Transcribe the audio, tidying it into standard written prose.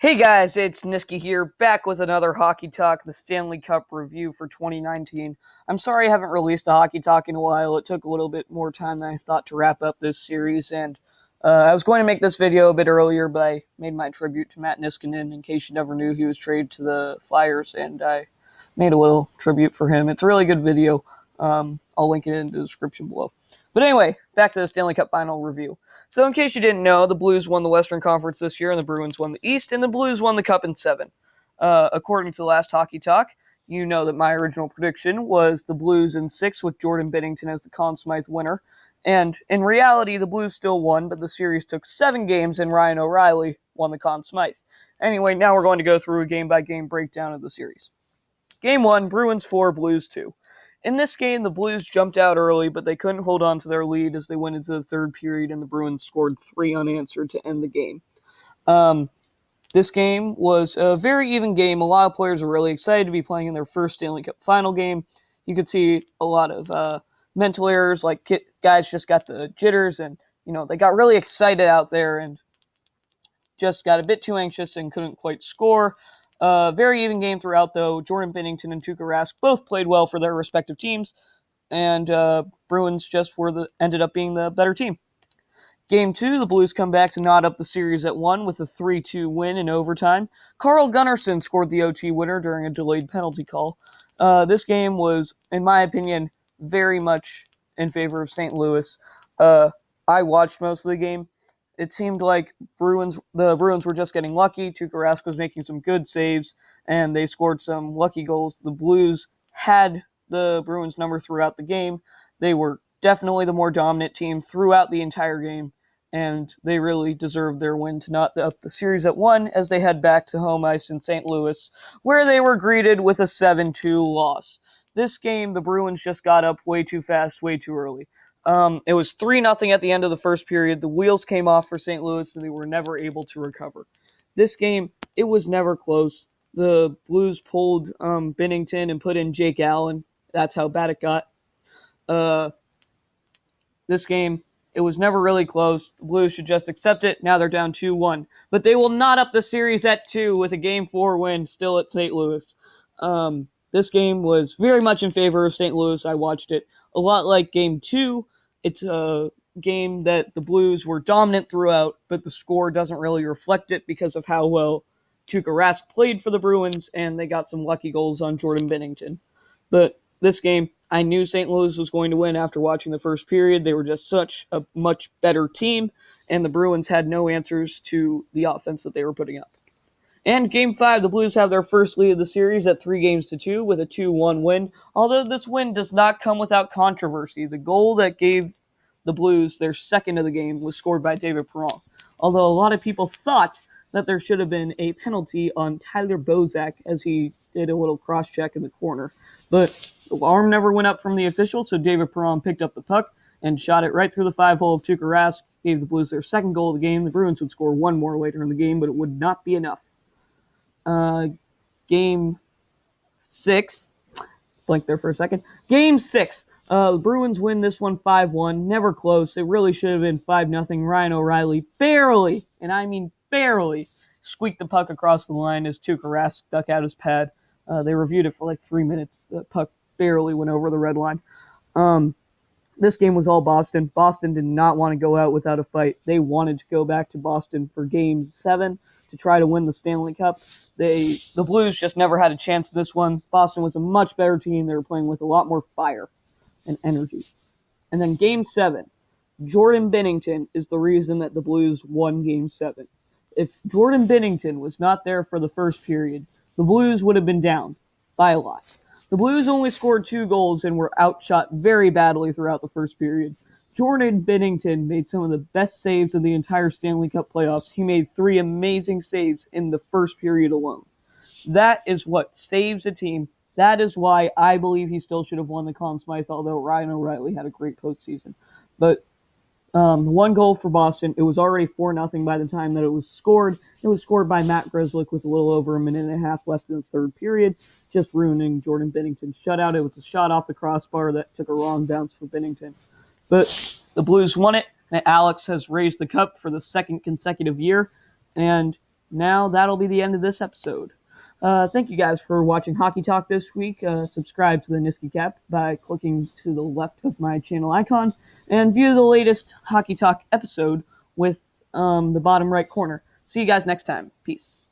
Hey guys, it's Nisky here, back with another Hockey Talk, the Stanley Cup review for 2019. I'm sorry I haven't released a Hockey Talk in a while. It took a little bit more time than I thought to wrap up this series, and I was going to make this video a bit earlier, but I made my tribute to Matt Niskanen. In case you never knew, he was traded to the Flyers, and I made a little tribute for him. It's a really good video. I'll link it in the description below. But anyway, back to the Stanley Cup final review. So in case you didn't know, the Blues won the Western Conference this year, and the Bruins won the East, and the Blues won the Cup in 7. According to the last Hockey Talk, you know that my original prediction was the Blues in 6 with Jordan Binnington as the Conn Smythe winner. And in reality, the Blues still won, but the series took 7 games, and Ryan O'Reilly won the Conn Smythe. Anyway, now we're going to go through a game-by-game breakdown of the series. Game 1, Bruins 4, Blues 2. In this game, the Blues jumped out early, but they couldn't hold on to their lead as they went into the third period, and the Bruins scored 3 unanswered to end the game. This game was a very even game. A lot of players were really excited to be playing in their first Stanley Cup final game. You could see a lot of mental errors, like guys just got the jitters, and they got really excited out there and just got a bit too anxious and couldn't quite score. Very even game throughout, though. Jordan Binnington and Tuukka Rask both played well for their respective teams, and Bruins just ended up being the better team. Game 2, the Blues come back to knot up the series at 1 with a 3-2 win in overtime. Carl Gunnarsson scored the OT winner during a delayed penalty call. This game was, in my opinion, very much in favor of St. Louis. I watched most of the game. It seemed like the Bruins were just getting lucky. Tuukka Rask was making some good saves, and they scored some lucky goals. The Blues had the Bruins number throughout the game. They were definitely the more dominant team throughout the entire game, and they really deserved their win to knot up the series at 1 as they head back to home ice in St. Louis, where they were greeted with a 7-2 loss. This game, the Bruins just got up way too fast, way too early. It was 3-0 at the end of the first period. The wheels came off for St. Louis, and they were never able to recover. This game, it was never close. The Blues pulled Binnington and put in Jake Allen. That's how bad it got. This game, it was never really close. The Blues should just accept it. Now they're down 2-1. But they will knot up the series at 2 with a Game 4 win still at St. Louis. This game was very much in favor of St. Louis. I watched it a lot like Game 2. It's a game that the Blues were dominant throughout, but the score doesn't really reflect it because of how well Tuukka Rask played for the Bruins, and they got some lucky goals on Jordan Binnington. But this game, I knew St. Louis was going to win after watching the first period. They were just such a much better team, and the Bruins had no answers to the offense that they were putting up. And Game 5, the Blues have their first lead of the series at 3-2 with a 2-1 win. Although this win does not come without controversy. The goal that gave the Blues their second of the game was scored by David Perron. Although a lot of people thought that there should have been a penalty on Tyler Bozak as he did a little cross-check in the corner. But the arm never went up from the official, so David Perron picked up the puck and shot it right through the 5-hole of Tuukka Rask, gave the Blues their second goal of the game. The Bruins would score one more later in the game, but it would not be enough. Game 6. Blank there for a second. Game 6. The Bruins win this one 5-1. Never close. It really should have been 5-0. Ryan O'Reilly barely, and I mean barely, squeaked the puck across the line as Tuukka Rask stuck out his pad. They reviewed it for like 3 minutes. The puck barely went over the red line. This game was all Boston. Boston did not want to go out without a fight. They wanted to go back to Boston for Game 7 to try to win the Stanley Cup. The Blues just never had a chance in this one. Boston was a much better team. They were playing with a lot more fire and energy. And then Game 7, Jordan Binnington is the reason that the Blues won Game 7. If Jordan Binnington was not there for the first period, the Blues would have been down by a lot. The Blues only scored 2 goals and were outshot very badly throughout the first period. Jordan Binnington made some of the best saves of the entire Stanley Cup playoffs. He made 3 amazing saves in the first period alone. That is what saves a team. That is why I believe he still should have won the Conn Smythe, although Ryan O'Reilly had a great postseason. But one goal for Boston. It was already 4-0 by the time that it was scored. It was scored by Matt Grzelcyk with a little over a minute and a half left in the third period, just ruining Jordan Binnington's shutout. It was a shot off the crossbar that took a wrong bounce for Binnington. But the Blues won it, and Alex has raised the cup for the second consecutive year. And now that'll be the end of this episode. Thank you guys for watching Hockey Talk this week. Subscribe to the NiskyCap by clicking to the left of my channel icon, and view the latest Hockey Talk episode with the bottom right corner. See you guys next time. Peace.